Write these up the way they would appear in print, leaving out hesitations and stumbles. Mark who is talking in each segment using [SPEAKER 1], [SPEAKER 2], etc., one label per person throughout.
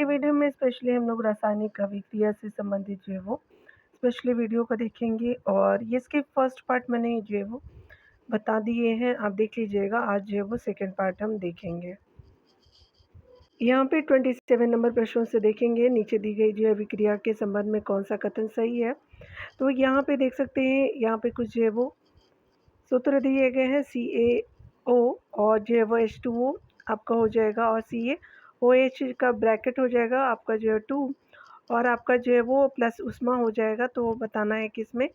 [SPEAKER 1] ये वीडियो में स्पेशली हम लोग रासायनिक अभिक्रिया से संबंधित जो है वो स्पेशली वीडियो को देखेंगे और ये इसके फर्स्ट पार्ट मैंने जो है वो बता दिए हैं, आप देख लीजिएगा। आज जो है वो सेकंड पार्ट हम देखेंगे। यहाँ पे 27 नंबर प्रश्नों से देखेंगे। नीचे दी गई जो है अभिक्रिया के संबंध में कौन सा कथन सही है। तो यहाँ पे देख सकते हैं, यहाँ पे कुछ जो है वो सूत्र दिए गए हैं। CaO और जो है वो H2O आपका हो जाएगा और CaOH का ब्रैकेट हो जाएगा आपका जो है 2 और आपका जो है वो प्लस उष्मा हो जाएगा। तो बताना है कि इसमें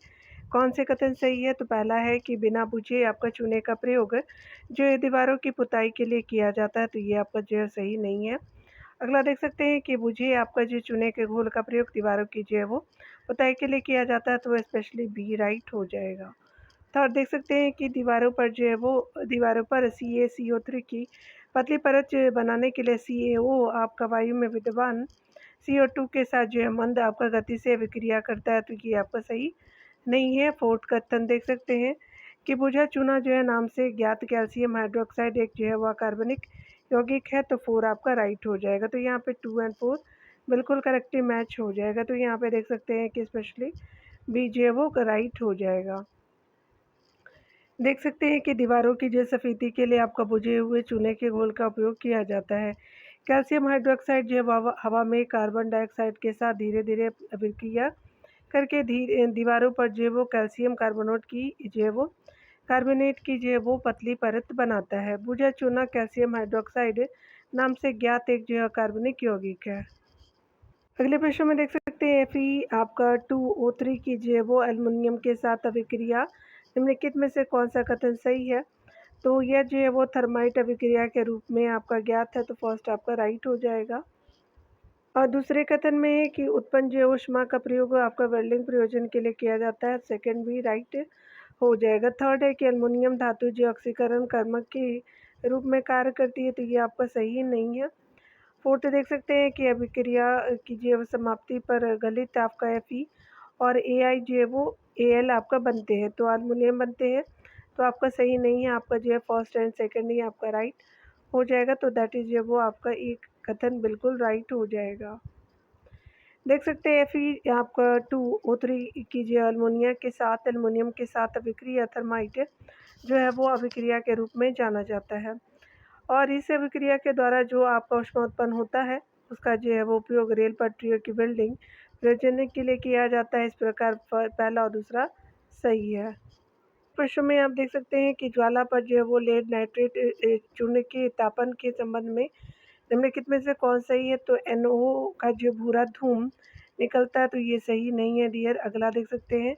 [SPEAKER 1] कौन से कथन सही है। तो पहला है कि बिना बुझे आपका चूने का प्रयोग जो है दीवारों की पुताई के लिए किया जाता है, तो ये आपका जो है सही नहीं है। अगला देख सकते हैं कि बुझे आपका जो चूने के घोल का प्रयोग दीवारों की जो है वो पुताई के लिए किया जाता है, तो वो स्पेशली बी राइट हो जाएगा। थर्ड देख सकते हैं कि दीवारों पर जो है वो दीवारों पर CaCO3 की पतली परत बनाने के लिए CaO आपका वायु में विद्यमान CO2 के साथ जो है मंद आपका गति से विक्रिया करता है, तो ये आपका सही नहीं है। फोर्थ कथन देख सकते हैं कि बुझा चूना जो है नाम से ज्ञात कैल्शियम हाइड्रोक्साइड एक जो है वह कार्बनिक यौगिक है, तो 4 आपका राइट हो जाएगा। तो यहाँ पे 2 और 4 बिल्कुल करेक्टली मैच हो जाएगा। तो यहाँ पे देख सकते हैं कि स्पेशली बी जो है वो राइट हो जाएगा। देख सकते हैं कि दीवारों की जो सफेदी के लिए आपका बुझे हुए चूने के घोल का उपयोग किया जाता है। कैल्शियम हाइड्रोक्साइड जो है हवा में कार्बन डाइऑक्साइड के साथ धीरे धीरे अभिक्रिया करके दीवारों पर जो है वो कैल्शियम कार्बोनेट की जो है वो कार्बोनेट की जो है वो पतली परत बनाता है। बुझा चूना कैल्शियम हाइड्रोक्साइड नाम से ज्ञात एक जो है कार्बनिक यौगिक है। अगले प्रश्न में देख सकते हैं Fe आपका 2O3 की जो है वो एल्युमिनियम के साथ अभिक्रिया निम्नलिखित में से कौन सा कथन सही है। तो यह जो है वो थर्माइट अभिक्रिया के रूप में आपका ज्ञात है, तो फर्स्ट आपका राइट हो जाएगा। और दूसरे कथन में है कि उत्पन्न जो ऊष्मा का प्रयोग आपका वेल्डिंग प्रयोजन के लिए किया जाता है, सेकंड भी राइट हो जाएगा। थर्ड है कि एल्युमिनियम धातु जो ऑक्सीकरण कर्मक के रूप में कार्य करती है, तो ये आपका सही नहीं है। फोर्थ देख सकते हैं कि अभिक्रिया की जो समाप्ति पर गलित आपका Fe और Ai जो है वो Al आपका बनते हैं, तो एल्युमिनियम बनते हैं, तो आपका सही नहीं है। आपका जो है फर्स्ट एंड सेकंड ही आपका राइट हो जाएगा, तो दैट इज जो है वो आपका एक कथन बिल्कुल राइट हो जाएगा। देख सकते हैं Fe आपका 2O3 की जो एल्युमिनियम के साथ अभिक्रिया थर्माइट जो है वो अभिक्रिया के रूप में जाना जाता है और इस अभिक्रिया के द्वारा जो आपका ऊष्मा उत्पन्न होता है उसका जो है वो उपयोग रेल पटरियों की बिल्डिंग प्रयोजन के लिए किया जाता है। इस प्रकार पहला और दूसरा सही है। प्रश्न में आप देख सकते हैं कि ज्वाला पर जो है वो लेड नाइट्रेट चूने के तापन के संबंध में निम्नलिखित में से कौन सही है। तो NO का जो भूरा धूम निकलता है, तो ये सही नहीं है डियर। अगला देख सकते हैं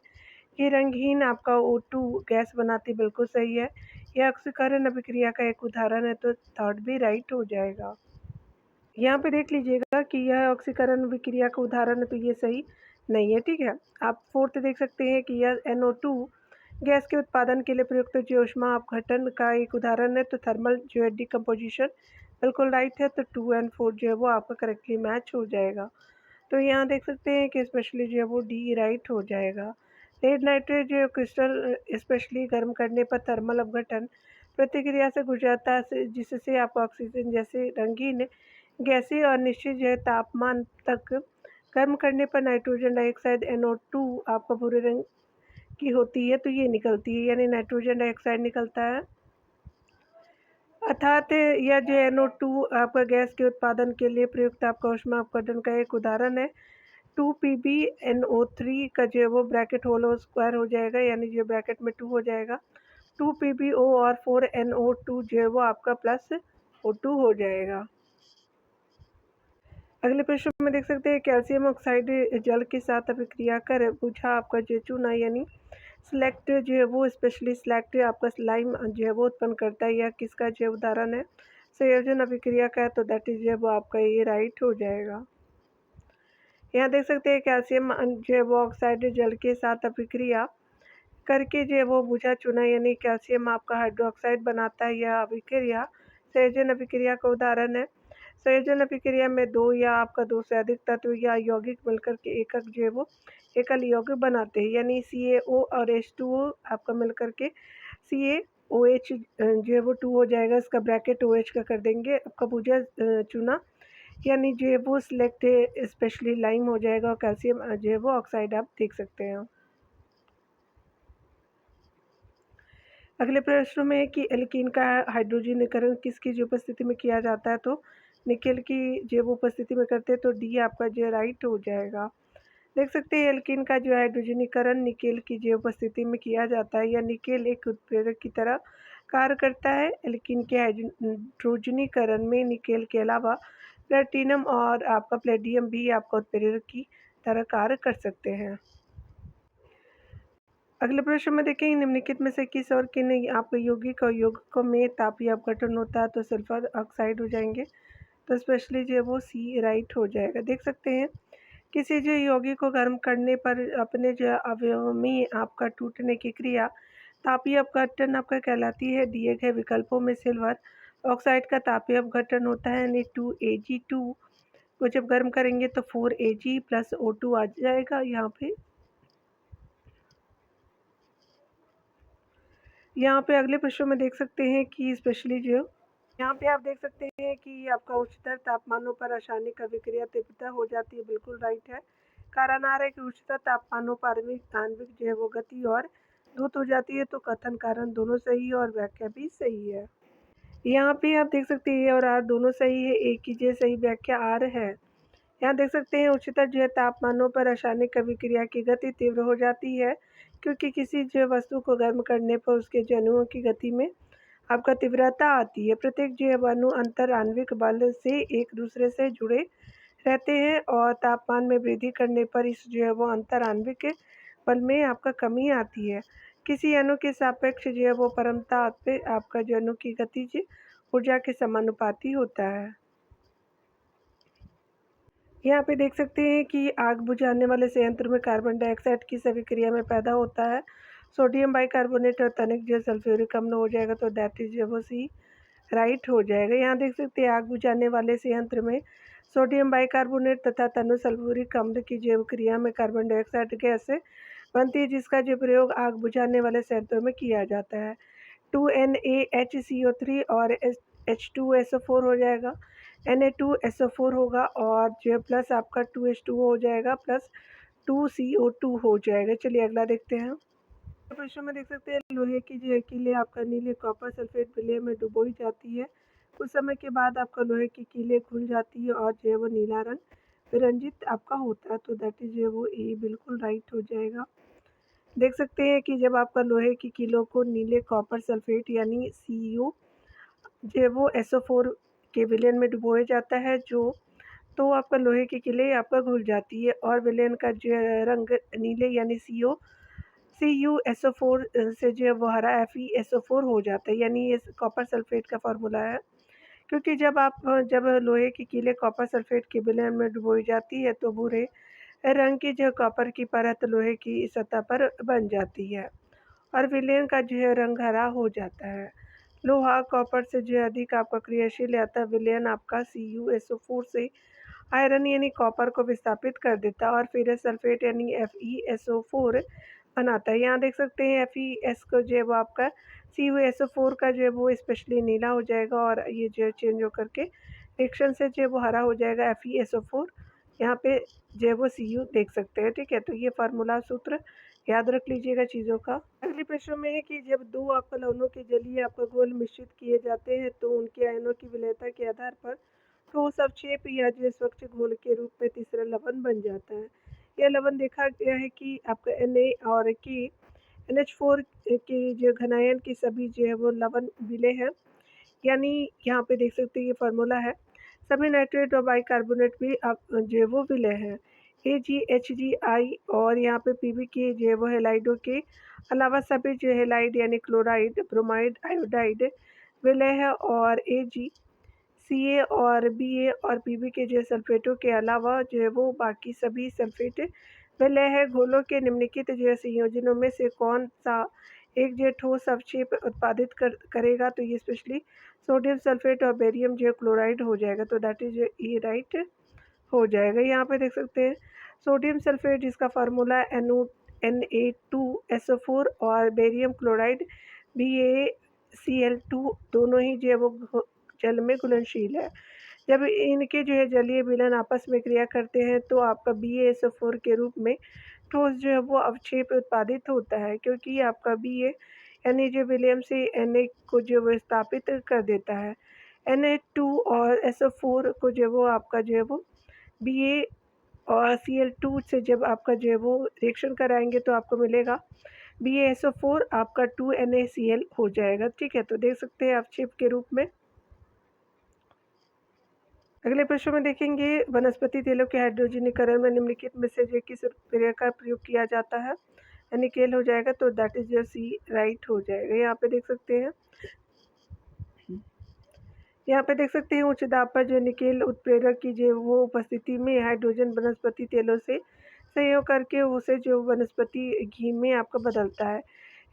[SPEAKER 1] कि रंगहीन आपका O2 गैस बनाती, बिल्कुल सही है। यह ऑक्सीकरण अभिक्रिया का एक उदाहरण है, तो थर्ड भी राइट हो जाएगा। यहाँ पे देख लीजिएगा कि यह ऑक्सीकरण अभिक्रिया का उदाहरण है, तो ये सही नहीं है, ठीक है। आप फोर्थ देख सकते हैं कि यह NO2 गैस के उत्पादन के लिए प्रयुक्त जो ऊष्मा अपघटन का एक उदाहरण है, तो थर्मल जो है डिकम्पोजिशन बिल्कुल राइट है। तो 2 और 4 जो है वो आपका करेक्टली मैच हो जाएगा। तो यहाँ देख सकते हैं कि स्पेशली जो है वो डी राइट हो जाएगा। लेड नाइट्रेट जो क्रिस्टल स्पेशली गर्म करने पर थर्मल अपघटन प्रतिक्रिया से गुजरता है, जिससे आपको ऑक्सीजन जैसे रंगीन गैसीय और निश्चित जो है तापमान तक गर्म करने पर नाइट्रोजन डाइऑक्साइड NO2 आपका भूरे रंग की होती है, तो ये निकलती है, यानी नाइट्रोजन डाइऑक्साइड निकलता है। अर्थात यह जो NO2 आपका गैस के उत्पादन के लिए प्रयुक्त आपका ऊष्मा अपघटन का एक उदाहरण है। 2PbNO3 का जो है वो ब्रैकेट होल स्क्वायर हो जाएगा, यानी जो ब्रैकेट में 2 हो जाएगा। 2PbO और 4NO2 जो है वो आपका प्लस O2 हो जाएगा। अगले प्रश्न में देख सकते हैं कैल्शियम ऑक्साइड जल के साथ अभिक्रिया कर बुझा आपका जो चूना यानी स्लेक्ट जो है वो स्पेशली स्लेक्ट आपका स्लाइम जो है वो उत्पन्न करता है, यह किसका जो उदाहरण है। संयोजन अभिक्रिया का है, तो दैट इज जो है वो आपका ये राइट हो जाएगा। यहाँ देख सकते हैं कैल्शियम जो है वो ऑक्साइड जल के साथ अभिक्रिया करके जो है वो बुझा चूना यानी कैल्शियम आपका हाइड्रोक्साइड बनाता है। यह अभिक्रिया संयोजन अभिक्रिया का उदाहरण है। संयोजन अभिक्रिया में दो या आपका दो से अधिक तत्व या यौगिक मिलकर के एकक जो है वो एकल यौगिक बनाते हैं, यानी CaO और H2O आपका मिलकर के CaOH जो है वो 2 हो जाएगा। इसका ब्रैकेट OH का कर देंगे। आपका बुझा चूना यानी जो है वो सिलेक्ट स्पेशली लाइम हो जाएगा और कैल्शियम जो है वो ऑक्साइड आप देख सकते हैं। अगले प्रश्न में है कि एल्कीन का हाइड्रोजनीकरण किसकी जो उपस्थिति में किया जाता है, तो निकेल की जो वो उपस्थिति में करते हैं, तो डी आपका जो राइट हो जाएगा। देख सकते हैं एल्कीन का जो हाइड्रोजनीकरण निकेल की जो उपस्थिति में किया जाता है, या निकेल एक उत्प्रेरक की तरह कार्य करता है। एल्कीन के हाइड्रोजनीकरण में निकेल के अलावा प्लेटिनम और आपका प्लेडियम भी आपका उत्प्रेरक की तरह कार्य कर सकते हैं। अगले प्रश्न में देखेंगे निम्नलिखित में से किस और किन आपके यौगिक और यौगिकों में तापीय अपघटन होता है, तो सल्फर ऑक्साइड हो जाएंगे, तो स्पेशली जो है वो सी राइट हो जाएगा। देख सकते हैं किसी जो यौगिक को गर्म करने पर अपने जो अवयवों में आपका टूटने की क्रिया तापीय अपघटन आपका कहलाती है। दिए गए विकल्पों में सिल्वर ऑक्साइड का तापीय अपघटन होता है यानी 2Ag2 को जब गर्म करेंगे तो 4Ag प्लस O2 आ जाएगा। यहाँ पे अगले प्रश्न में देख सकते हैं कि स्पेशली जो यहाँ पे आप देख सकते हैं कि आपका उच्चतर तापमानों पर रासायनिक अभिक्रिया तीव्रता हो जाती है, बिल्कुल राइट है। कारण आ रहा है कि उच्चतर तापमानों पर आणविक जो है वो गति और द्रुत हो जाती है, तो कथन कारण दोनों सही है और व्याख्या भी सही है। यहाँ पे आप देख सकते हैं और आर दोनों सही है, एक की जो सही व्याख्या आर है। यहाँ देख सकते हैं उच्चतर जो है तापमानों पर रासायनिक अभिक्रिया की गति तीव्र हो जाती है, क्योंकि किसी जो वस्तु को गर्म करने पर उसके अणुओं की गति में आपका तीव्रता आती है। प्रत्येक जो है अणु अंतर आणविक बल से एक दूसरे से जुड़े रहते हैं और तापमान में वृद्धि करने पर इस जो है वो अंतर आणविक बल में आपका कमी आती है। किसी अणु के सापेक्ष जो है वो परमता पे आपका जो अणु की गतिज ऊर्जा के समानुपाती होता है। यहाँ पे देख सकते हैं कि आग बुझाने वाले संयंत्र में कार्बन डाइऑक्साइड की अभिक्रिया में पैदा होता है सोडियम बाइकार्बोनेट और तनिक जो सल्फ्यूरिक अम्ल हो जाएगा, तो दैट इज वो सी राइट हो जाएगा। यहाँ देख सकते हैं आग बुझाने वाले संयंत्र में सोडियम बाइकार्बोनेट तथा तनु सल्फ्यूरिक अम्ल की जैव क्रिया में कार्बन डाइऑक्साइड गैस बनती है, जिसका जो प्रयोग आग बुझाने वाले संयंत्रों में किया जाता है। 2NaHCO3 और H2SO4 हो जाएगा, Na2SO4 होगा और जो प्लस आपका 2H2O हो जाएगा प्लस 2CO2 हो जाएगा। चलिए अगला देखते हैं। प्रश्न में देख सकते हैं लोहे की जो कीले आपका नीले कॉपर सल्फेट विलय में डुबोई जाती है। कुछ समय के बाद आपका लोहे की कीले खुल जाती है और जो है वो नीला रंग विरंजित आपका होता है, तो दैट इज जो है वो ए बिल्कुल राइट हो जाएगा। देख सकते हैं कि जब आपका लोहे की कीलों को नीले कॉपर सल्फेट यानी CuO जो है वो SO4 के विलयन में डुबोया जाता है, जो तो आपका लोहे की कीले आपका घुल जाती है और विलयन का जो रंग नीले यानी CuSO4 से जो है वो हरा FeSO4 हो जाता है, यानी ये कॉपर सल्फेट का फार्मूला है। क्योंकि जब लोहे की कीले कॉपर सल्फेट के विलयन में डुबोई जाती है तो भूरे रंग की जो कॉपर की परत लोहे की सतह पर बन जाती है और विलयन का जो है रंग हरा हो जाता है। लोहा कॉपर से जो अधिक आपका क्रियाशील है, अतः विलयन आपका CuSO4 से आयरन यानी कॉपर को विस्थापित कर देता है और फिर सल्फेट यानी FeSO4 बनाता है। यहाँ देख सकते हैं FeS को जो है वो आपका CuSO4 का जो है वो स्पेशली नीला हो जाएगा और ये जो है चेंज होकर के रिएक्शन से जो है वो हरा हो जाएगा FeSO4। यहाँ पे जो है वो Cu देख सकते हैं, ठीक है। तो ये फार्मूला सूत्र याद रख लीजिएगा चीज़ों का। अगले प्रश्न में है कि जब दो आपका लवणों के जलीय आपका घोल मिश्रित किए जाते हैं तो उनके आयनों की विलयता के आधार पर ठोस अवक्षेप या जो स्वच्छ घोल के रूप में तीसरा लवण बन जाता है। यह लवण देखा गया है कि आपका Na और की NH4 की जो घनायन की सभी जो है वो लवण विलय है, यानी यहाँ पे देख सकते हैं ये फार्मूला है। सभी नाइट्रेट और बाइकार्बोनेट भी अब जो है वो विलय है। AgHgI और यहाँ पे Pb के जो है वो हेलाइडों के अलावा सभी जो हेलाइड यानी क्लोराइड ब्रोमाइड आयोडाइड विलय है और Ca और Ba और Pb के जो सल्फेटों के अलावा जो है वो बाकी सभी सल्फेट विलय है। घोलों के निम्नलिखित जो संयोजनों में से कौन सा एक जो ठोस अवक्षेप उत्पादित करेगा, तो ये स्पेशली सोडियम सल्फेट और बेरियम जो क्लोराइड हो जाएगा, तो दैट इज ई राइट हो जाएगा। यहाँ पे देख सकते हैं सोडियम सल्फेट जिसका फार्मूला Na2SO4 और बेरियम क्लोराइड BaCl2 दोनों ही जो है वो जल में घुलनशील है। जब इनके जो है जलीय विलयन आपस में क्रिया करते हैं तो आपका BaSO4 के रूप में ठोस जो है वो अवक्षेप उत्पादित होता है, क्योंकि आपका Ba यानी जो विलयन से Na को जो वो स्थापित कर देता है। Na2 और SO4 को जो वो आपका जो है वो Ba और Cl2 से जब आपका जो है वो रिएक्शन कराएंगे तो आपको मिलेगा BaSO4 आपका 2NaCl हो जाएगा। ठीक है, तो देख सकते हैं अवक्षेप के रूप में। अगले प्रश्न में देखेंगे, वनस्पति तेलों के हाइड्रोजनीकरण में निम्नलिखित में से जो किस प्रक्रिया का प्रयोग किया जाता है। निकेल हो जाएगा, तो that is your C right हो जाएगा। यहाँ पे देख सकते हैं, उच्च दाब पर जो निकेल उत्प्रेरक की जो वो उपस्थिति में हाइड्रोजन वनस्पति तेलों से संयोग करके उसे जो वनस्पति घी में आपका बदलता है।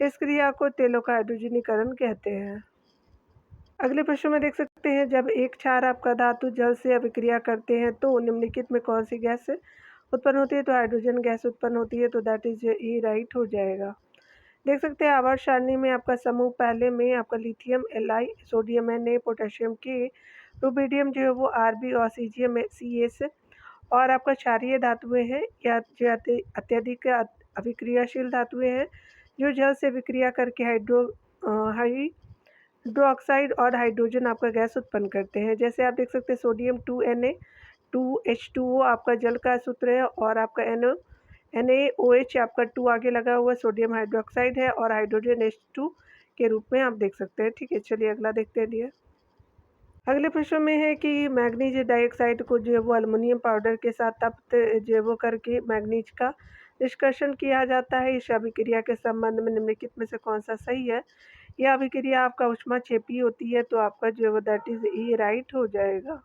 [SPEAKER 1] इस क्रिया को तेलों का हाइड्रोजनीकरण कहते हैं। अगले प्रश्न में देख सकते हैं, जब एक क्षार आपका धातु जल से अभिक्रिया करते हैं तो निम्नलिखित में कौन सी गैस उत्पन्न होती है। तो हाइड्रोजन गैस उत्पन्न होती है, तो दैट इज ई राइट हो जाएगा। देख सकते हैं आवर्त सारणी में आपका समूह पहले में आपका lithium Li, sodium Na, potassium K, rubidium जो है वो Rb और सीजियम Cs और आपका क्षारीय धातुएं हैं या जो अत्यधिक अभिक्रियाशील धातुएं हैं जो जल से विक्रिया करके हाइड्रोक्साइड और हाइड्रोजन आपका गैस उत्पन्न करते हैं। जैसे आप देख सकते हैं सोडियम 2Na 2H2O आपका जल का सूत्र है और आपका NaOH आपका 2 आगे लगा हुआ सोडियम हाइड्रोक्साइड है और हाइड्रोजन H2 के रूप में आप देख सकते हैं। ठीक है, चलिए अगला देखते हैं डियर। अगले प्रश्न में है कि मैग्नीज डाइऑक्साइड को जो है वो अल्युमिनियम पाउडर के साथ तप्त जो है वो करके मैग्नीज का निष्कर्षण किया जाता है। इस अभिक्रिया के संबंध में निम्नलिखित में से कौन सा सही है। यह अभिक्रिया आपका ऊष्माक्षेपी होती है, तो आपका जो है वो दैट इज ई राइट हो जाएगा।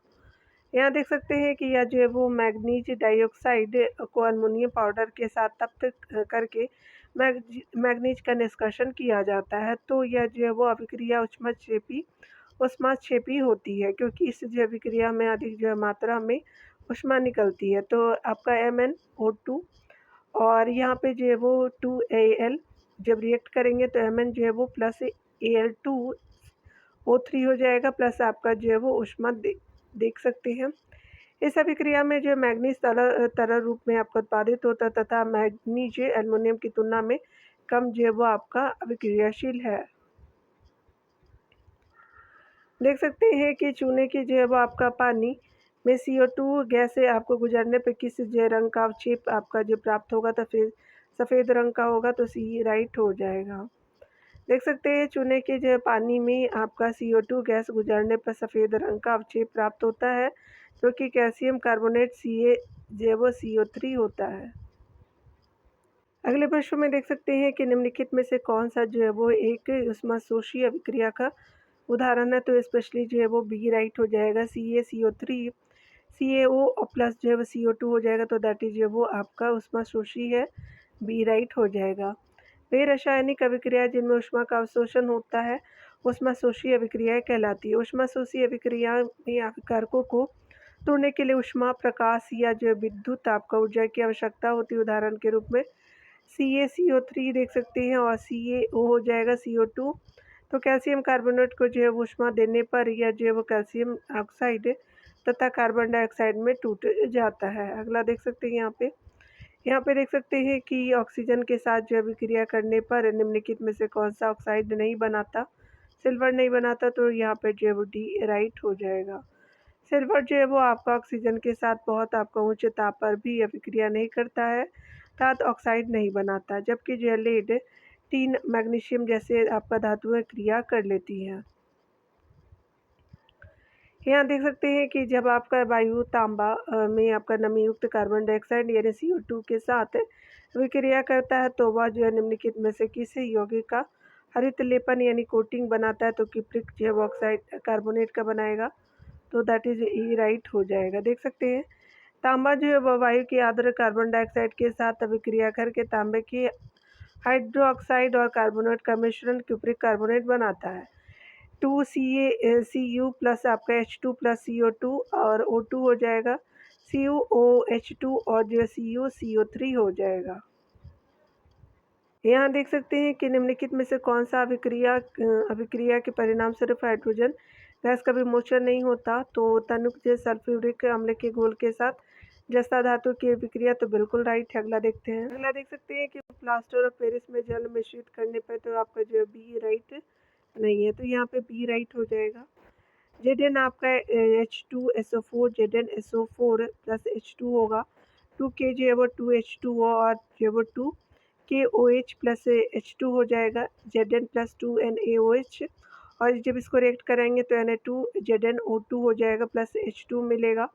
[SPEAKER 1] यहाँ देख सकते हैं कि यह जो है वो मैग्नीज डाइऑक्साइड को अल्युमिनियम पाउडर के साथ तप्त करके मैग्नीज का निष्कर्षण किया जाता है, तो यह जो है वो अभिक्रिया ऊष्माक्षेपी होती है, क्योंकि इस जो अभिक्रिया में अधिक जो है मात्रा में ऊष्मा निकलती है। तो आपका MnO2 और यहाँ पे जो है वो 2Al जब रिएक्ट करेंगे तो Mn जो है वो प्लस Al2O3 हो जाएगा, प्लस आपका जो है वो ऊष्मा देख सकते हैं। इस अभिक्रिया में जो मैग्नीज तरल रूप में आपका उत्पादित होता है तथा मैग्नीज एल्युमिनियम की तुलना में कम जो है वो आपका अभिक्रियाशील है। देख सकते हैं कि चूने की जो है वो आपका पानी में CO2 गैस से आपको गुजरने पर किस जो रंग का अवक्षेप आपका जो प्राप्त होगा, तो फिर सफ़ेद रंग का होगा, तो सी राइट हो जाएगा। देख सकते हैं चूने के जो पानी में आपका CO2 गैस गुजरने पर सफ़ेद रंग का अवक्षेप प्राप्त होता है, जो कि कैल्शियम कार्बोनेट Ca जो वो CO3 होता है। अगले प्रश्न में देख सकते हैं कि निम्नलिखित में से कौन सा जो है वो एक ऊष्माशोषी अभिक्रिया का उदाहरण है। तो स्पेशली जो है वो बी राइट हो जाएगा। CaCO3 CaO और प्लस जो है वो CO2 हो जाएगा, तो दैट इज जो वो आपका ऊष्माशोषी है, बी राइट हो जाएगा। वे रासायनिक अभिक्रिया जिनमें ऊष्मा का अवशोषण होता है ऊष्माशोषी अभिक्रियाएं कहलाती है। ऊष्माशोषी अभिक्रिया में कारकों को तोड़ने के लिए ऊष्मा, प्रकाश या जो विद्युत आपका ऊर्जा की आवश्यकता होती है। उदाहरण के रूप में CaCO3 देख सकते हैं और CaO हो जाएगा CO2। तो कैल्शियम कार्बोनेट को जो है ऊष्मा देने पर यह जो है वो कैल्शियम ऑक्साइड तथा कार्बन डाइऑक्साइड में टूट जाता है। अगला देख सकते हैं यहाँ पे देख सकते हैं कि ऑक्सीजन के साथ जो अभिक्रिया करने पर निम्नलिखित में से कौन सा ऑक्साइड नहीं बनाता, सिल्वर नहीं बनाता, तो यहाँ पे जो है वो डी राइट हो जाएगा। सिल्वर जो है वो आपका ऑक्सीजन के साथ बहुत आपका उच्च ताप पर भी अभिक्रिया नहीं करता है, अर्थात ऑक्साइड नहीं बनाता, जबकि जो है लेड, टीन, मैग्नीशियम जैसे आपका धातुएं क्रिया कर लेती हैं। यहाँ देख सकते हैं कि जब आपका वायु तांबा में आपका नमी युक्त कार्बन डाइऑक्साइड यानी CO2 के साथ विक्रिया करता है, तो वह जो है निम्नलिखित में से किस यौगिक का हरित लेपन यानी कोटिंग बनाता है। तो किप्रिक जो है ऑक्साइड कार्बोनेट का बनाएगा, तो दैट इज ई राइट हो जाएगा। देख सकते हैं तांबा जो है वह वायु की आर्द्र कार्बन डाइऑक्साइड के साथ अभिक्रिया करके तांबे की हाइड्रोक्साइड और कार्बोनेट का मिश्रण क्यूप्रिक कार्बोनेट बनाता है। 2CaCu प्लस आपका H2 प्लस CO2 और O2 हो जाएगा, CuOH2 और जो CuCO3 हो जाएगा। यहाँ देख सकते हैं कि निम्नलिखित में से कौन सा अभिक्रिया के परिणाम स्वरूप हाइड्रोजन गैस का भी मोचन नहीं होता, तो तनुक जो सल्फ्यूरिक अम्ल के घोल के साथ जस्ता धातु की विक्रिया तो बिल्कुल राइट है। अगला देखते हैं। अगला देख सकते हैं कि प्लास्टर ऑफ पेरिस में जल मिश्रित करने पर तो आपका जो बी राइट नहीं है, तो यहाँ पे बी राइट हो जाएगा। Zn आपका H2SO4 ZnSO4 प्लस H2 होगा, 2K जो है वो 2H2O और जो है वो 2KOH प्लस H2 हो जाएगा, Zn प्लस 2NaOH। और जब इसको रिएक्ट करेंगे तो Na2 ZnO2 हो जाएगा प्लस H2 मिलेगा,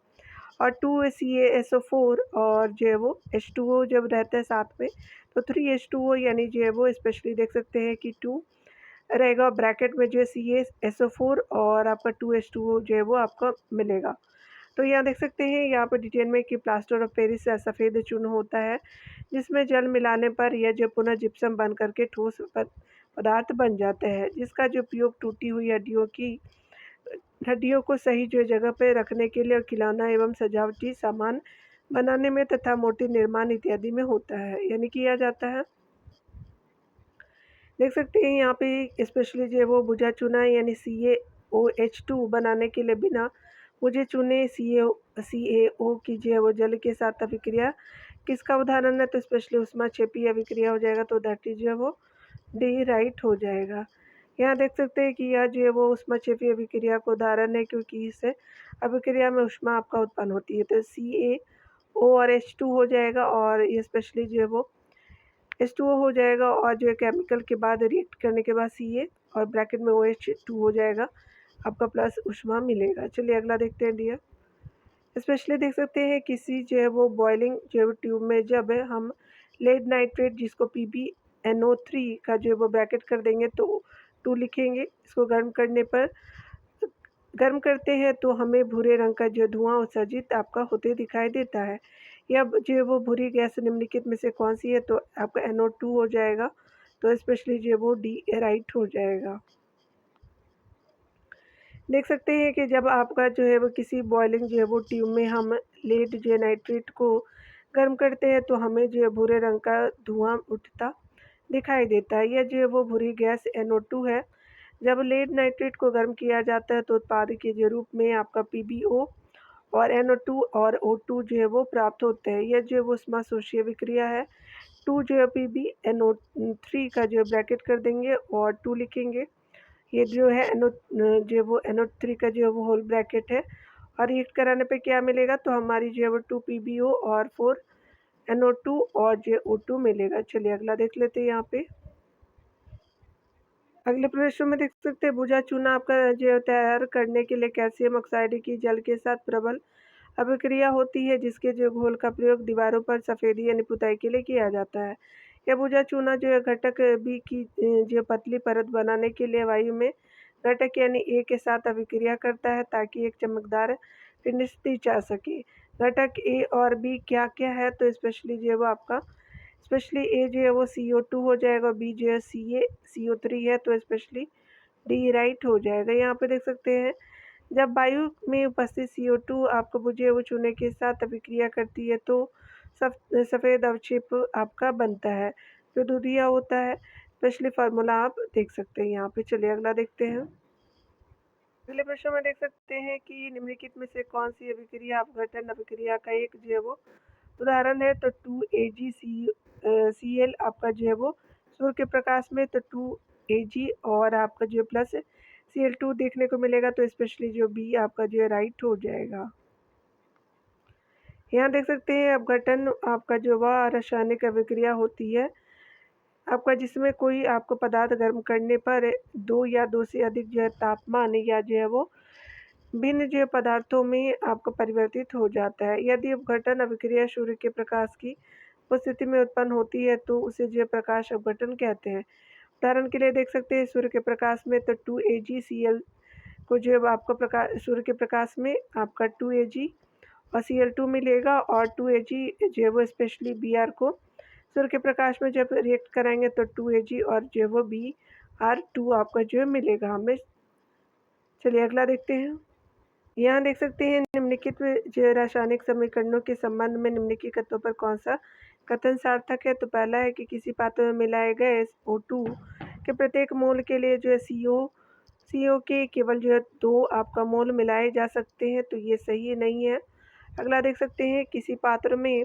[SPEAKER 1] और 2CaSO4 और जो है वो H2O जब रहता है साथ में तो 3H2O यानी जो है वो स्पेशली देख सकते हैं कि 2 रहेगा, ब्रैकेट में जो है CaSO4 और आपका 2H2O जो है वो आपका मिलेगा। तो यहाँ देख सकते हैं यहाँ पर डिटेल में कि प्लास्टर ऑफ पेरिस सफ़ेद चूर्ण होता है, जिसमें जल मिलाने पर यह जो पुनः जिप्सम बन करके ठोस पदार्थ बन जाता है, जिसका जो उपयोग टूटी हुई हड्डियों को सही जो जगह पर रखने के लिए और खिलौना एवं सजावटी सामान बनाने में तथा मूर्ति निर्माण इत्यादि में होता है, यानी किया जाता है। देख सकते हैं यहाँ पे स्पेशली जो है वो भुजा चूना यानी CaOH2 बनाने के लिए बिना मुझे चूने CaO की जो है वो जल के साथ अभिक्रिया किसका उदाहरण है, तो स्पेशली उष्मा क्षेपीय अभिक्रिया हो जाएगा, तो दैट इज जो है वो डी राइट हो जाएगा। यहाँ देख सकते हैं कि यह जो है वो उष्मा क्षेपीय अभिक्रिया का उदाहरण है, क्योंकि इससे अभिक्रिया में उष्मा आपका उत्पन्न होती है, तो CaO और H2 हो जाएगा, और ये स्पेशली जो है वो H2O हो जाएगा, और जो है केमिकल के बाद रिएक्ट करने के बाद Ca और ब्रैकेट में OH2 हो जाएगा, आपका प्लस उष्मा मिलेगा। चलिए अगला देखते हैं डियर। स्पेशली देख सकते हैं किसी जो है वो बॉइलिंग जो है ट्यूब में जब हम लेड नाइट्रेट जिसको PbNO3 का जो है वो ब्रैकेट कर देंगे तो 2 लिखेंगे, इसको गर्म करते हैं तो हमें भूरे रंग का जो धुआं उत्सर्जित आपका होते दिखाई देता है। या जो है वो भूरी गैस निम्नलिखित में से कौन सी है, तो आपका NO2 हो जाएगा, तो स्पेशली जो है वो डी राइट हो जाएगा। देख सकते हैं कि जब आपका जो है वो किसी बॉइलिंग जो है वो ट्यूब में हम लेड जो नाइट्रेट को गर्म करते हैं तो हमें जो है भूरे रंग का धुआं उठता दिखाई देता है। यह जो है वो भूरी गैस NO2 है। जब लेड नाइट्रेट को गर्म किया जाता है तो उत्पाद के जो रूप में आपका PbO और NO2 और O2 जो है वो प्राप्त होते हैं। यह जो है वो उष्माशोषीय विक्रिया है। 2 जो है PbNO3 का जो ब्रैकेट कर देंगे और 2 लिखेंगे। ये जो है जो वो NO3 का जो है वो होल ब्रैकेट है, और रिएक्ट कराने पे क्या मिलेगा, तो हमारी जो है वो 2 PbO और 4 NO2 और जो O2 मिलेगा। चलिए अगला देख लेते हैं यहाँ पे। अगले प्रश्न में देख सकते हैं भुजा चूना आपका जो तैयार करने के लिए कैल्शियम ऑक्साइड की जल के साथ प्रबल अभिक्रिया होती है, जिसके जो घोल का प्रयोग दीवारों पर सफ़ेदी यानी पुताई के लिए किया जाता है। यह भुजा चूना जो है घटक बी की जो पतली परत बनाने के लिए वायु में घटक यानी ए के साथ अभिक्रिया करता है, ताकि एक चमकदार फिनिश जा सके। घटक ए और बी क्या क्या है, तो स्पेशली जो है वो आपका स्पेशली ए जो है वो CO2 हो जाएगा, बी जो है CO3 है, तो स्पेशली डी राइट हो जाएगा। यहाँ पे देख सकते हैं जब वायु में उपस्थित CO2 आपको बुझे हुए चूने के साथ अभिक्रिया करती है तो सफ़ेद अवक्षेप आपका बनता है जो दूधिया होता है। स्पेशली फार्मूला आप देख सकते हैं यहाँ पे। चलिए अगला देखते हैं। अगले प्रश्न में देख सकते हैं कि निम्नलिखित में से कौन सी अभिक्रिया अपघटन अभिक्रिया का एक जो है वो उदाहरण है, तो 2AgCl आपका जो है वो सूर्य के प्रकाश में तो 2Ag और आपका जो प्लस Cl2 देखने को मिलेगा, तो स्पेशली जो बी आपका जो है राइट हो जाएगा। यहाँ देख सकते हैं अपघटन आपका जो वह रासायनिक अभिक्रिया होती है आपका, जिसमें कोई आपको पदार्थ गर्म करने पर 2 या 2 से अधिक जो है तापमान या जो है वो भिन्न जो पदार्थों में आपको परिवर्तित हो जाता है। यदि अपघटन अभिक्रिया सूर्य के प्रकाश की उपस्थिति में उत्पन्न होती है तो उसे जो प्रकाश अपघटन कहते हैं। उदाहरण के लिए देख सकते हैं सूर्य के प्रकाश में तो 2AgCl को जो है आपको सूर्य के प्रकाश में आपका 2Ag और Cl2 मिलेगा, और 2Ag जो है वो स्पेशली Br को सूर्य के प्रकाश में जब रिएक्ट कराएंगे तो 2Ag और जो है वो Br2 आपका जो है मिलेगा हमें। चलिए अगला देखते हैं। यहाँ देख सकते हैं निम्नलिखित जो रासायनिक समीकरणों के संबंध में निम्नलिखित कथनों पर कौन सा कथन सार्थक है, तो पहला है कि किसी पात्र में मिलाए गए O2 के प्रत्येक मोल के लिए जो है CO CO के केवल जो है 2 आपका मोल मिलाए जा सकते हैं, तो ये सही नहीं है। अगला देख सकते हैं किसी पात्र में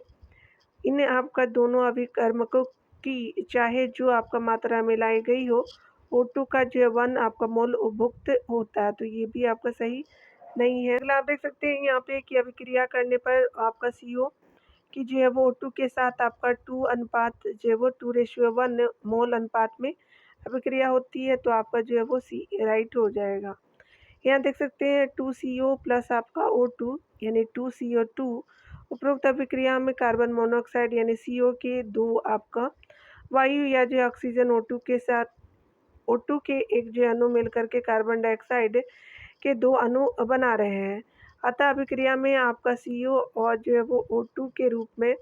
[SPEAKER 1] इन आपका दोनों अभिकर्मकों की चाहे जो आपका मात्रा मिलाई गई हो, O2 का जो है 1 आपका मोल उपभुक्त होता है, तो ये भी आपका सही नहीं है। अगला आप देख सकते हैं यहाँ पे कि अभिक्रिया करने पर आपका CO कि जो है वो O2 के साथ आपका 2 अनुपात जो है वो 2:1 मोल अनुपात में अभिक्रिया होती है, तो आपका जो है वो सी राइट हो जाएगा। यहाँ देख सकते हैं 2CO प्लस आपका O2 यानी 2CO2 उपरोक्त अभिक्रिया में कार्बन मोनोऑक्साइड यानी CO के 2 आपका वायु या जो ऑक्सीजन O2 के साथ O2 के एक जो अणु मिलकर के कार्बन डाइऑक्साइड के 2 अणु बना रहे हैं। अतः अभिक्रिया में आपका CO और जो है वो O2 के रूप में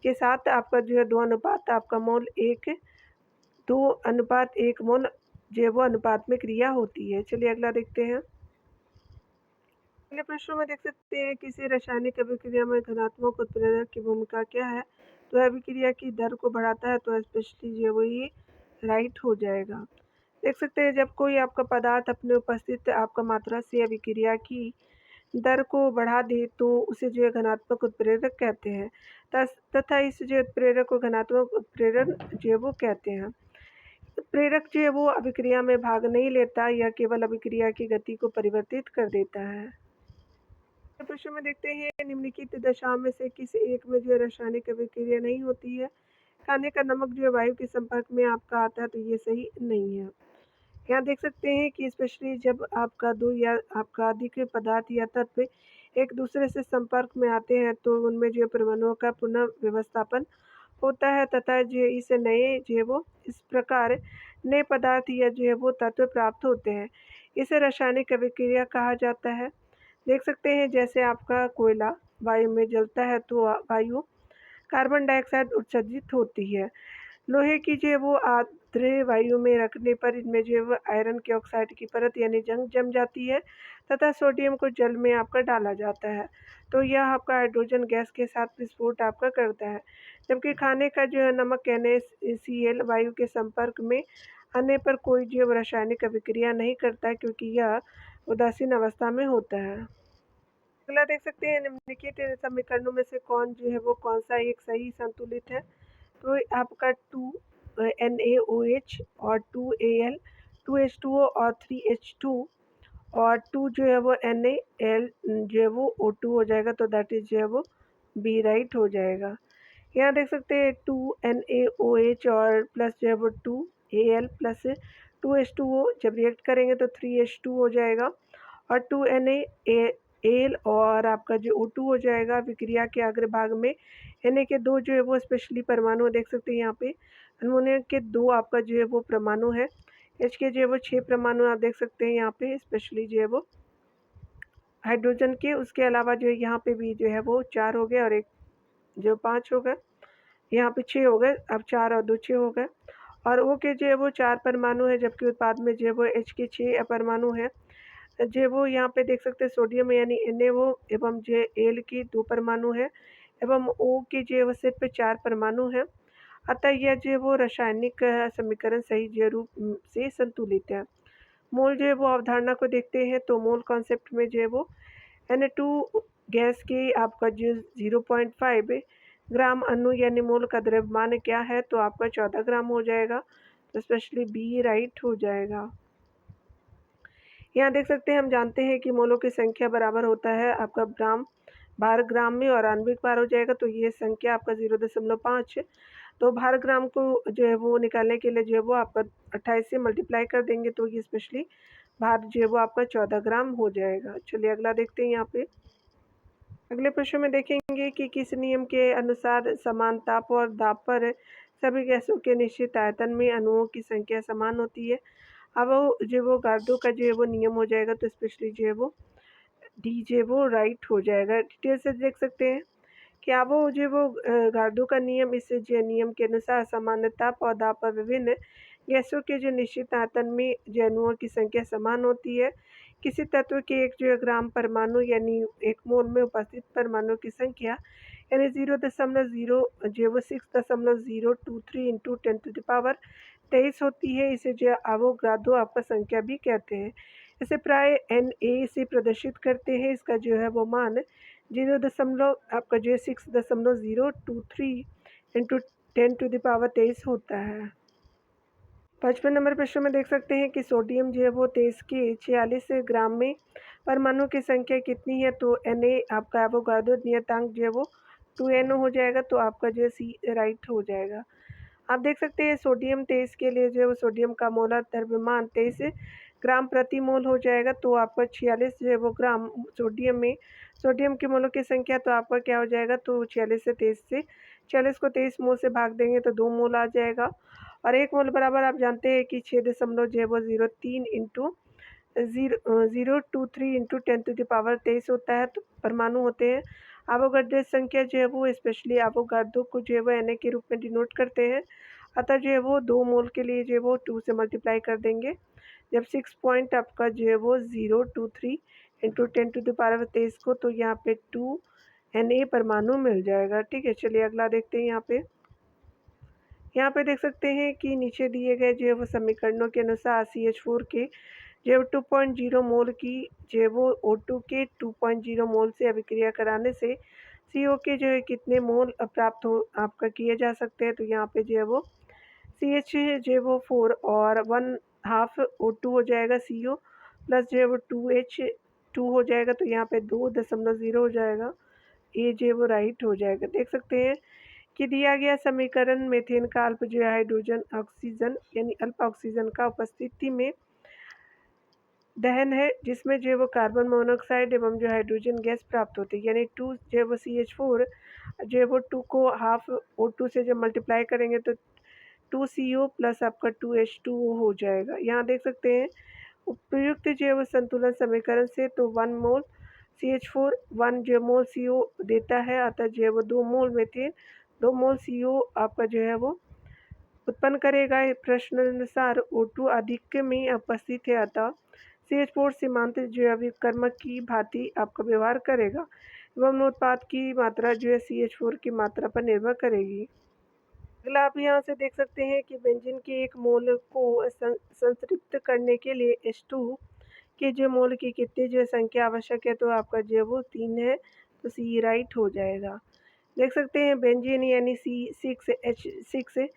[SPEAKER 1] के साथ आपका जो है 2 अनुपात आपका मोल 1 2 अनुपात 1 मोल जो है वो अनुपात में क्रिया होती है। चलिए अगला देखते हैं। अगले प्रश्न में देख सकते हैं किसी रासायनिक अभिक्रिया में धनात्मक उत्प्रेरक की भूमिका क्या है? तो अभिक्रिया की दर को बढ़ाता है, तो स्पेशली जो है वही राइट हो जाएगा। देख सकते हैं जब कोई आपका पदार्थ अपने उपस्थित आपका मात्रा से अभिक्रिया की दर को बढ़ा दे तो उसे जो है धनात्मक उत्प्रेरक कहते हैं तथा इस जो उत्प्रेरक को धनात्मक उत्प्रेरण जो है वो कहते हैं। उत्प्रेरक जो है वो अभिक्रिया में भाग नहीं लेता, यह केवल अभिक्रिया की गति को परिवर्तित कर देता है। प्रश्न में देखते हैं निम्नलिखित दशाओं में से किसी एक में जो है रासायनिक अभिक्रिया नहीं होती है। खाने का नमक जो है वायु के संपर्क में आपका आता है, तो ये सही नहीं है। यहाँ देख सकते हैं कि स्पेशली जब आपका 2 या आपका अधिक पदार्थ या तत्व एक दूसरे से संपर्क में आते हैं, तो उनमें जो परमाणुओं का पुनः व्यवस्थापन होता है तथा जो इस नए जो है वो इस प्रकार नए पदार्थ या जो है वो तत्व प्राप्त होते हैं। इसे रासायनिक अभिक्रिया कहा जाता है। देख सकते हैं जैसे आपका कोयला वायु में जलता है तो वायु कार्बन डाइऑक्साइड उत्सर्जित होती है। लोहे की जो है वो आर्द्र वायु में रखने पर इनमें जो है वो आयरन के ऑक्साइड की परत यानी जंग जम जाती है तथा सोडियम को जल में आपका डाला जाता है, तो यह आपका हाइड्रोजन गैस के साथ विस्फोट आपका करता है। जबकि खाने का जो है नमक NaCl वायु के संपर्क में आने पर कोई जो रासायनिक अभिक्रिया नहीं करता है, क्योंकि यह उदासीन अवस्था में होता है। अगला देख सकते हैं निम्नलिखित समीकरणों में से कौन जो है वो कौन सा एक सही संतुलित है? तो आपका 2 NaOH और 2Al 2H2O और 3H2 और 2 जो है वो NaL जो है वो O2 हो जाएगा, तो दैट इज जो है वो बी राइट हो जाएगा। यहाँ देख सकते हैं 2 NaOH और प्लस जो है वो 2Al प्लस 2H2O जब रिएक्ट करेंगे तो 3H2 हो जाएगा और 2 NaAl और आपका जो O2 हो जाएगा। विक्रिया के अग्रभाग में Na के 2 जो है वो स्पेशली परमाणु देख सकते हैं यहाँ पे। अमोनिया के 2 आपका जो है वो परमाणु है। H के जो है वो 6 परमाणु आप देख सकते हैं यहाँ पे स्पेशली जो है वो हाइड्रोजन के। उसके अलावा जो है यहाँ पे भी जो है वो 4 हो गए और एक जो 5 हो गए, यहाँ पे 6 हो गए। अब 4 और 2 6 हो गए और O के जो है वो 4 परमाणु है, जबकि उत्पाद में जो है वो H के 6 परमाणु है। जो वो यहाँ पे देख सकते हैं सोडियम यानी Na एवं जो Al की 2 परमाणु है एवं O के जो है वो सिर्फ 4 परमाणु है। अतः यह जो है वो रासायनिक समीकरण सही जो रूप से संतुलित है। मोल जो है वो अवधारणा को देखते हैं तो मोल कॉन्सेप्ट में जो है वो Na2 गैस के आपका जो 0.5 ग्राम अणु यानी मोल का द्रव्यमान क्या है, तो आपका 14 ग्राम हो जाएगा, तो स्पेशली बी राइट हो जाएगा। यहाँ देख सकते हैं हम जानते हैं कि मोलों की संख्या बराबर होता है आपका ग्राम भार ग्राम में और आणविक भार हो जाएगा, तो ये संख्या आपका 0.5 तो भार ग्राम को जो है वो निकालने के लिए जो है वो आपका 28 से मल्टीप्लाई कर देंगे, तो ये स्पेशली भार जो है वो आपका 14 ग्राम हो जाएगा। चलिए अगला देखते हैं। यहाँ पे अगले प्रश्न में देखेंगे कि किस नियम के अनुसार समान ताप और दाब पर सभी गैसों के निश्चित आयतन में अणुओं की संख्या समान होती है। अब वो जो वो गार्डो का जो है वो नियम हो जाएगा, तो स्पेशली जो है वो डी जो है वो राइट हो जाएगा। डिटेल से देख सकते हैं कि अब वो जो वो गार्डो का नियम इस जो नियम के अनुसार सामान्य ताप और दाब पर विभिन्न गैसों के जो निश्चित आयतन में जो अणुओं की संख्या समान होती है। किसी तत्व के एक जो ग्राम परमाणु यानी 1 मोल में उपस्थित परमाणु की संख्या यानी 0.0 जो वो 6.023 × 10⁻⁻⁴ 23 होती है, इसे जो एवोगाड्रो आपका संख्या भी कहते हैं। इसे प्राय Na से प्रदर्शित करते हैं। इसका जो है वो मान 0 दशमलव आपका जो है 6.023 इंटू 10⁻23 होता है। 55 नंबर प्रश्न में देख सकते हैं कि सोडियम जो है वो 23 के 46 ग्राम में परमाणु की संख्या कितनी है, तो Na आपका एवोगाड्रो नियतांक जो है वो 2No हो जाएगा, तो आपका जो है सी राइट हो जाएगा। आप देख सकते हैं सोडियम 23 के लिए जो है वो सोडियम का मोलर द्रव्यमान 23 ग्राम प्रति मोल हो जाएगा, तो आपका 46 जो है वो ग्राम सोडियम में सोडियम के मोलों की संख्या, तो आपका क्या हो जाएगा, तो 46 से 46 को 23 मोल से भाग देंगे तो 2 मोल आ जाएगा। और 1 मोल बराबर आप जानते हैं कि 6 दशमलव जो है वो 03 इंटू 023 इंटू 10⁻23 होता है, तो परमाणु होते हैं। एवोगाड्रो संख्या जो है वो स्पेशली एवोगाड्रो को जो है वो Na के रूप में डिनोट करते हैं। अतः जो है वो 2 मोल के लिए जो है वो 2 से मल्टीप्लाई कर देंगे। जब 6 पॉइंट आपका जो है वो 023 इंटू 10⁻23 को, तो यहाँ पे 2 Na परमाणु मिल जाएगा। ठीक है, चलिए अगला देखते हैं। यहाँ पे देख सकते हैं कि नीचे दिए गए जो है वो समीकरणों के अनुसार CH4 के जो 2.0 मोल की जो है वो O2 के 2.0 मोल से अभिक्रिया कराने से CO के जो है कितने मोल प्राप्त हो आपका किए जा सकते हैं, तो यहाँ पे जो है वो CH जो है वो 4 और 1/2 O2 हो जाएगा, CO प्लस जो है वो 2H2 हो जाएगा, तो यहाँ पे 2.0 हो जाएगा। ये जो है वो राइट हो जाएगा। देख सकते हैं कि दिया गया समीकरण मीथेन का अल्प जो है हाइड्रोजन ऑक्सीजन यानी अल्प ऑक्सीजन का उपस्थिति में दहन है, जिसमें जो है वो कार्बन मोनोऑक्साइड एवं जो हाइड्रोजन गैस प्राप्त होती है, यानी 2 जो है वो CH4 जो है वो 2 को हाफ O2 से जब मल्टीप्लाई करेंगे तो 2CO प्लस आपका 2H2O हो जाएगा। यहाँ देख सकते हैं उपयुक्त जो है वो संतुलन समीकरण से तो 1 मोल CH4 1 जो मोल CO देता है, अतः जो है वो 2 मोल मीथेन 2 मोल CO आपका जो है वो उत्पन्न करेगा। प्रश्नानुसार O2 अधिक में उपस्थित है, अतः CH4 सीमांत जो है कर्मक की भांति आपका व्यवहार करेगा एवं उत्पाद की मात्रा जो है CH4 की मात्रा पर निर्भर करेगी। अगला आप यहाँ से देख सकते हैं कि बेंजीन के एक मोल को संतृप्त करने के लिए H2 के जो मोल की कितनी जो संख्या आवश्यक है, तो आपका जो वो 3 है, तो सी राइट हो जाएगा। देख सकते हैं बेंजीन यानी C6H6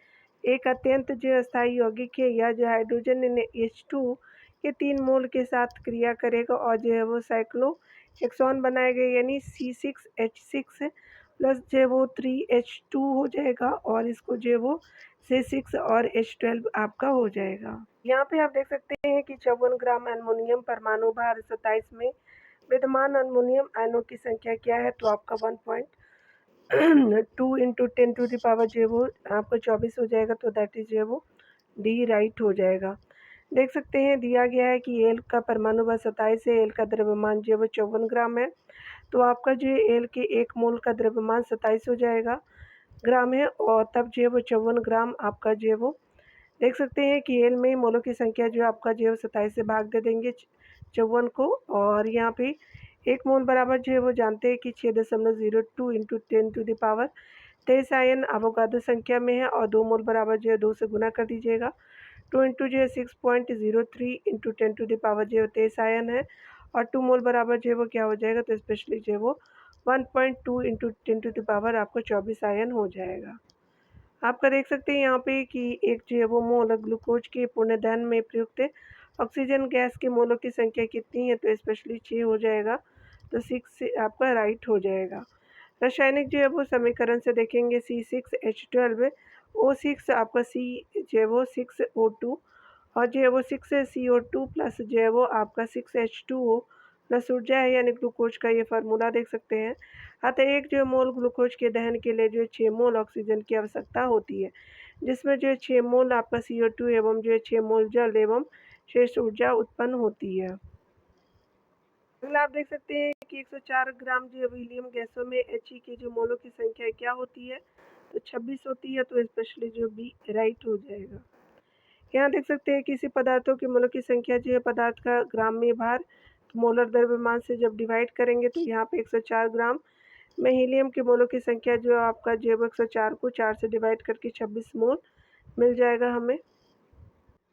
[SPEAKER 1] एक अत्यंत जो अस्थायी यौगिक है, या जो हाइड्रोजन H2 के 3 मोल के साथ क्रिया करेगा और जो है वो साइक्लोहेक्सोन बनाएगा, यानी C6H6 प्लस जो है वो 3H2 हो जाएगा, और इसको जो है वो C6 और H12 आपका हो जाएगा। यहाँ पे आप देख सकते हैं कि 54 ग्राम एल्युमिनियम परमाणु भार 27 में विद्यमान एल्युमिनियम आयनों की संख्या क्या है, तो आपका 1.2 इंटू 10⁻ जो है वो आपका 24 हो जाएगा, तो दैट इज जो है वो डी राइट हो जाएगा। देख सकते हैं दिया गया है कि एल का परमाणु भार 27 है, एल का द्रव्यमान जो है वो 54 ग्राम है, तो आपका जो है एल के 1 मोल का द्रव्यमान 27 हो जाएगा ग्राम है, और तब जो है वो 54 ग्राम आपका जो है वो देख सकते हैं कि एल में मोलों की संख्या जो आपका जो है 27 से भाग दे देंगे 54 को, और यहाँ पे 1 मोल बराबर जो है वो जानते हैं कि 6.02 इंटू 10⁻23 आयन एवोगाड्रो संख्या में है, और 2 मोल बराबर जो है 2 से गुना कर दीजिएगा, 2 इंटू जो है 6.03 इंटू 10⁻23 आयन है, और 2 मोल बराबर जो है वो क्या हो जाएगा, तो स्पेशली जो है वो 1.2 इंटू 10⁻ आपको 24 आयन हो जाएगा। आपका देख सकते हैं यहाँ पे कि एक जो है वो मोल ग्लूकोज के पूर्ण दहन में प्रयुक्त ऑक्सीजन गैस के मोलों की संख्या कितनी है, तो स्पेशली 6 हो जाएगा, तो 6 आपका राइट हो जाएगा। रासायनिक जो है वो समीकरण से देखेंगे C6H12O6 आपका C जो है वो 6O2 और जो है वो 6CO2 प्लस जो है वो आपका 6H2O प्लस ऊर्जा है, यानी ग्लूकोज का ये फार्मूला देख सकते हैं। अतः एक जो मोल ग्लूकोज के दहन के लिए जो 6 मोल ऑक्सीजन की आवश्यकता होती है, जिसमें जो 6 मोल आपका CO2 एवं जो 6 मोल जल एवं शेष ऊर्जा उत्पन्न होती है। अगला आप देख सकते हैं कि 104 ग्राम जो हीलियम गैसों में He की जो मोलों की संख्या क्या होती है, तो 26 होती है, तो स्पेशली जो बी राइट हो जाएगा। यहाँ देख सकते हैं किसी पदार्थों के मोलों की संख्या जो है पदार्थ का ग्राम में भार मोलर द्रव्यमान से जब डिवाइड करेंगे, तो यहाँ पे 104 ग्राम में हीलियम के मोलों की संख्या जो आपका जो 104 को 4 से डिवाइड करके 26 मोल मिल जाएगा हमें।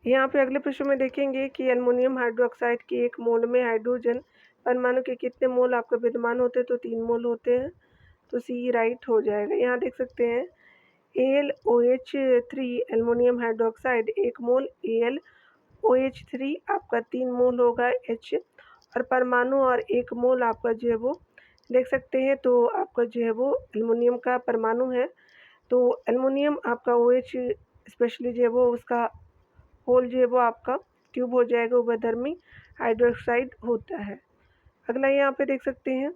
[SPEAKER 1] यहाँ पे अगले प्रश्न में देखेंगे कि एल्युमिनियम हाइड्रोक्साइड के 1 मोल में हाइड्रोजन परमाणु के कितने मोल आपके विद्यमान होते हैं, तो 3 मोल होते हैं, तो सी राइट हो जाएगा। यहाँ देख सकते हैं AlOH3 एल्युमिनियम हाइड्रोक्साइड 1 मोल, AlOH3 आपका 3 मोल होगा H और परमाणु और 1 मोल आपका जो है वो देख सकते हैं, तो आपका जो है वो एल्युमिनियम का परमाणु है, तो एल्युमिनियम आपका OH स्पेशली जो है वो उसका होल जो है वो आपका ट्यूब हो जाएगा, उभयधर्मी हाइड्रोक्साइड होता है। अगला यहाँ पे देख सकते हैं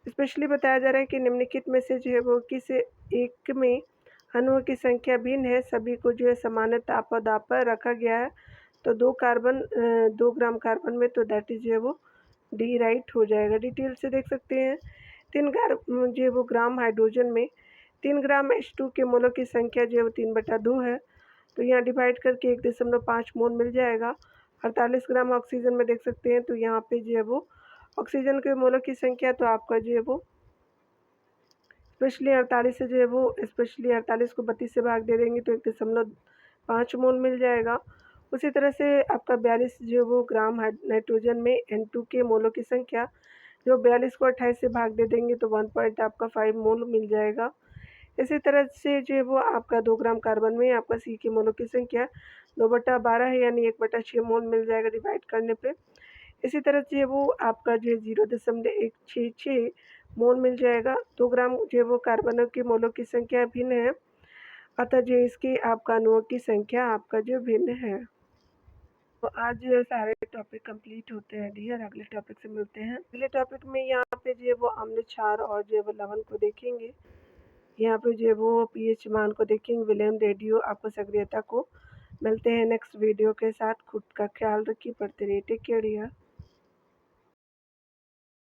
[SPEAKER 1] स्पेशली बताया जा रहा है कि निम्नलिखित में से जो है वो किस एक में अणुओं की संख्या भिन्न है, सभी को जो है सामान्य ताप और दाब पर रखा गया है, तो 2 ग्राम कार्बन में, तो दैट इज जो है वो डी राइट हो जाएगा। डिटेल से देख सकते हैं 3 जो है वो ग्राम हाइड्रोजन में 3 ग्राम H2 के मोलों की संख्या जो है वो 3/2 है, तो यहाँ डिवाइड करके 1.5 मोल मिल जाएगा। 48 ग्राम ऑक्सीजन में देख सकते हैं, तो यहाँ पे जो है वो ऑक्सीजन के मोलों की संख्या, तो आपका जो है वो स्पेशली 48 से जो है वो स्पेशली 48 को 32 से भाग दे देंगे तो 1.5 मोल मिल जाएगा। उसी तरह से आपका 42 जो है वो ग्राम नाइट्रोजन में N2 के मोलों की संख्या, जो 42 को 28 से भाग दे देंगे तो 1.5 मोल मिल जाएगा। इसी तरह से जो है वो आपका 2 ग्राम कार्बन में आपका सी के मोलों की संख्या 2/12 है, यानी 1/6 मोल मिल जाएगा डिवाइड करने पे। इसी तरह से वो आपका जो है 0.166 मोल मिल जाएगा। 2 ग्राम जो है वो कार्बनों के मोलों की संख्या भिन्न है, अतः जो इसकी आपका अणुओं की संख्या आपका जो भिन्न है। तो आज सारे टॉपिक कंप्लीट होते हैं डियर, अगले टॉपिक से मिलते हैं। अगले टॉपिक में यहाँ पे जो है वो अम्ल क्षार और जो है वो लवण को देखेंगे। यहाँ पे जो है वो पीएच मान को देखेंगे, विलियम रेडियो आपको सक्रियता को। मिलते हैं नेक्स्ट वीडियो के साथ, खुद का ख्याल रखिए, पढ़ते रहिए, टेक केयर डियर।